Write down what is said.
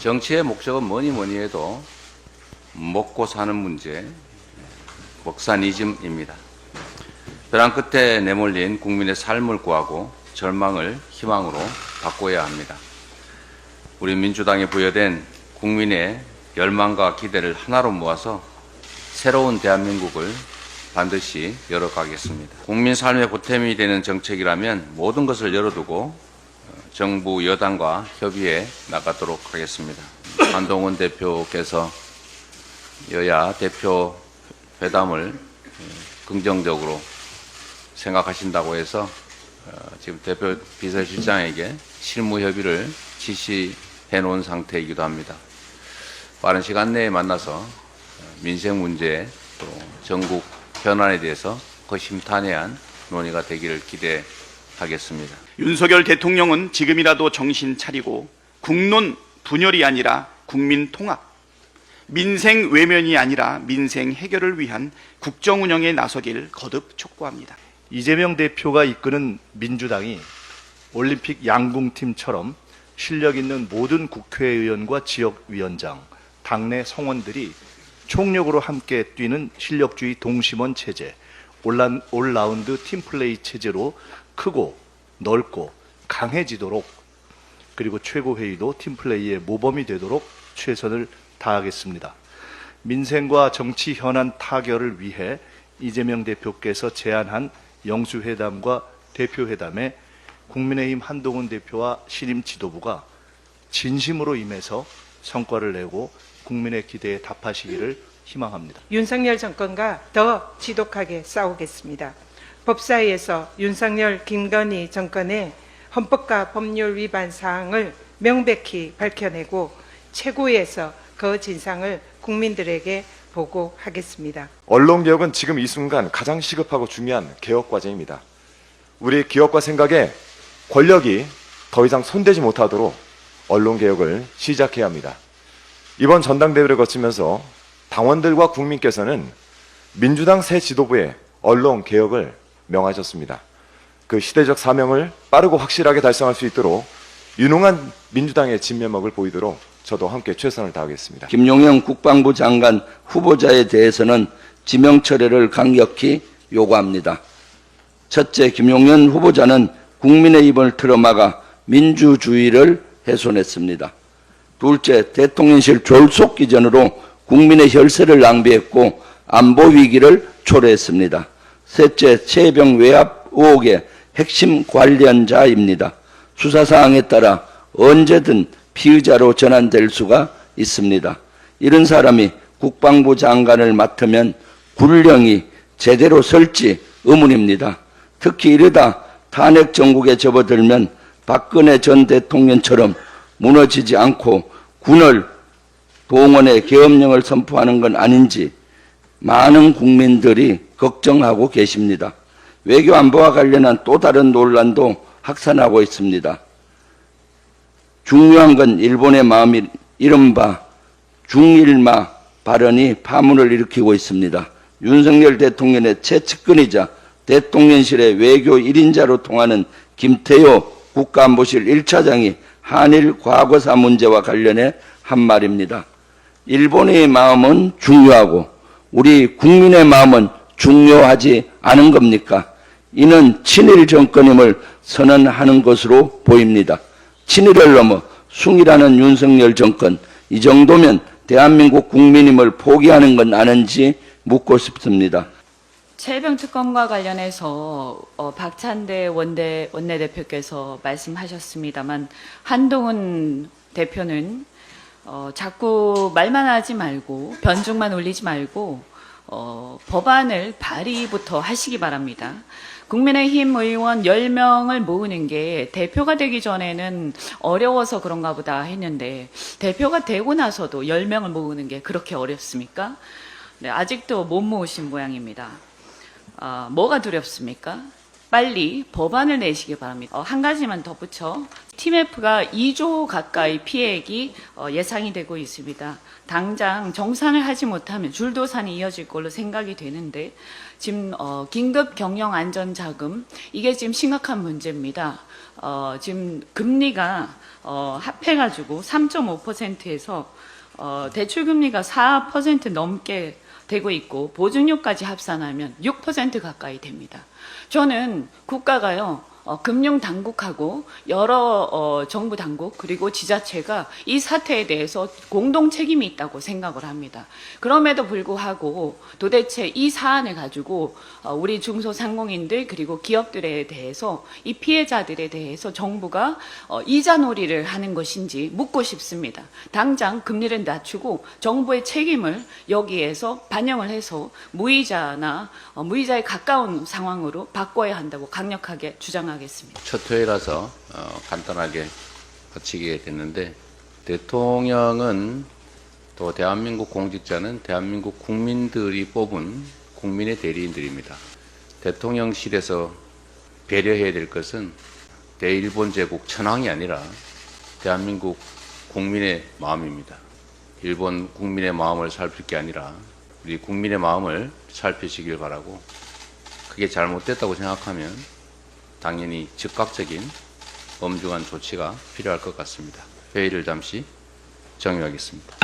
정치의 목적은 뭐니 뭐니 해도 먹고 사는 문제, 먹사니즘입니다. 벼랑 끝에 내몰린 국민의 삶을 구하고 절망을 희망으로 바꿔야 합니다. 우리 민주당에 부여된 국민의 열망과 기대를 하나로 모아서 새로운 대한민국을 반드시 열어가겠습니다. 국민 삶의 보탬이 되는 정책이라면 모든 것을 열어두고 정부 여당과 협의해 나가도록 하겠습니다. 한동훈 대표께서 여야 대표 회담을 긍정적으로 생각하신다고 해서 지금 대표 비서실장에게 실무 협의를 지시해 놓은 상태이기도 합니다. 빠른 시간 내에 만나서 민생 문제 또 전국 현안에 대해서 허심탄회한 논의가 되기를 기대하겠습니다. 윤석열 대통령은 지금이라도 정신 차리고 국론 분열이 아니라 국민 통합, 민생 외면이 아니라 민생 해결을 위한 국정 운영에 나서길 거듭 촉구합니다. 이재명 대표가 이끄는 민주당이 올림픽 양궁팀처럼 실력 있는 모든 국회의원과 지역위원장, 당내 성원들이 총력으로 함께 뛰는 실력주의 동심원 체제, 올라운드 팀플레이 체제로 크고 넓고 강해지도록, 그리고 최고회의도 팀플레이의 모범이 되도록 최선을 다하겠습니다. 민생과 정치 현안 타결을 위해 이재명 대표께서 제안한 영수회담과 대표회담에 국민의힘 한동훈 대표와 신임 지도부가 진심으로 임해서 성과를 내고 국민의 기대에 답하시기를 희망합니다. 윤석열 정권과 더 지독하게 싸우겠습니다. 법사위에서 윤석열, 김건희 정권의 헌법과 법률 위반 사항을 명백히 밝혀내고 최고위에서 그 진상을 국민들에게 보고하겠습니다. 언론개혁은 지금 이 순간 가장 시급하고 중요한 개혁과제입니다. 우리 기업과 생각에 권력이 더 이상 손대지 못하도록 언론개혁을 시작해야 합니다. 이번 전당대회를 거치면서 당원들과 국민께서는 민주당 새 지도부의 언론개혁을 명하셨습니다. 그 시대적 사명을 빠르고 확실하게 달성할 수 있도록 유능한 민주당의 진면목을 보이도록 저도 함께 최선을 다하겠습니다. 김용현 국방부 장관 후보자에 대해서는 지명 철회를 강력히 요구합니다. 첫째, 김용현 후보자는 국민의 입을 틀어막아 민주주의를 훼손했습니다. 둘째, 대통령실 졸속 기전으로 국민의 혈세를 낭비했고 안보 위기를 초래했습니다. 셋째, 최혜병 외압 의혹의 핵심 관련자입니다. 수사사항에 따라 언제든 피의자로 전환될 수가 있습니다. 이런 사람이 국방부 장관을 맡으면 군령이 제대로 설지 의문입니다. 특히 이러다 탄핵 정국에 접어들면 박근혜 전 대통령처럼 무너지지 않고 군을 동원해 계엄령을 선포하는 건 아닌지 많은 국민들이 걱정하고 계십니다. 외교 안보와 관련한 또 다른 논란도 확산하고 있습니다. 중요한 건 일본의 마음이 이른바 중일마 발언이 파문을 일으키고 있습니다. 윤석열 대통령의 최측근이자 대통령실의 외교 1인자로 통하는 김태효 국가안보실 1차장이 한일 과거사 문제와 관련해 한 말입니다. 일본의 마음은 중요하고 우리 국민의 마음은 중요하지 않은 겁니까? 이는 친일 정권임을 선언하는 것으로 보입니다. 친일을 넘어 숭이라는 윤석열 정권, 이 정도면 대한민국 국민임을 포기하는 건 아닌지 묻고 싶습니다. 최혜병 특검과 관련해서 박찬대 원내대표께서 말씀하셨습니다만 한동훈 대표는 자꾸 말만 하지 말고 변죽만 올리지 말고 법안을 발의부터 하시기 바랍니다. 국민의힘 의원 10명을 모으는 게 대표가 되기 전에는 어려워서 그런가 보다 했는데 대표가 되고 나서도 10명을 모으는 게 그렇게 어렵습니까? 네, 아직도 못 모으신 모양입니다. 뭐가 두렵습니까? 빨리 법안을 내시기 바랍니다. 한 가지만 덧붙여 TMF가 2조 가까이 피해액이 예상이 되고 있습니다. 당장 정산을 하지 못하면 줄도산이 이어질 걸로 생각이 되는데 지금 긴급 경영 안전 자금 이게 지금 심각한 문제입니다. 지금 금리가 합해가지고 3.5%에서 대출 금리가 4% 넘게 되고 있고 보증료까지 합산하면 6% 가까이 됩니다. 저는 국가가요 금융 당국하고 여러 정부 당국 그리고 지자체가 이 사태에 대해서 공동 책임이 있다고 생각을 합니다. 그럼에도 불구하고 도대체 이 사안을 가지고 우리 중소상공인들 그리고 기업들에 대해서 이 피해자들에 대해서 정부가 이자놀이를 하는 것인지 묻고 싶습니다. 당장 금리를 낮추고 정부의 책임을 여기에서 반영을 해서 무이자나 무이자에 가까운 상황으로 바꿔야 한다고 강력하게 주장하겠습니다. 첫 회라서 간단하게 마치게 됐는데, 대통령은 또 대한민국 공직자는 대한민국 국민들이 뽑은 국민의 대리인들입니다. 대통령실에서 배려해야 될 것은 대일본 제국 천황이 아니라 대한민국 국민의 마음입니다. 일본 국민의 마음을 살필 게 아니라 우리 국민의 마음을 살피시길 바라고, 그게 잘못됐다고 생각하면 당연히 즉각적인 엄중한 조치가 필요할 것 같습니다. 회의를 잠시 정의하겠습니다.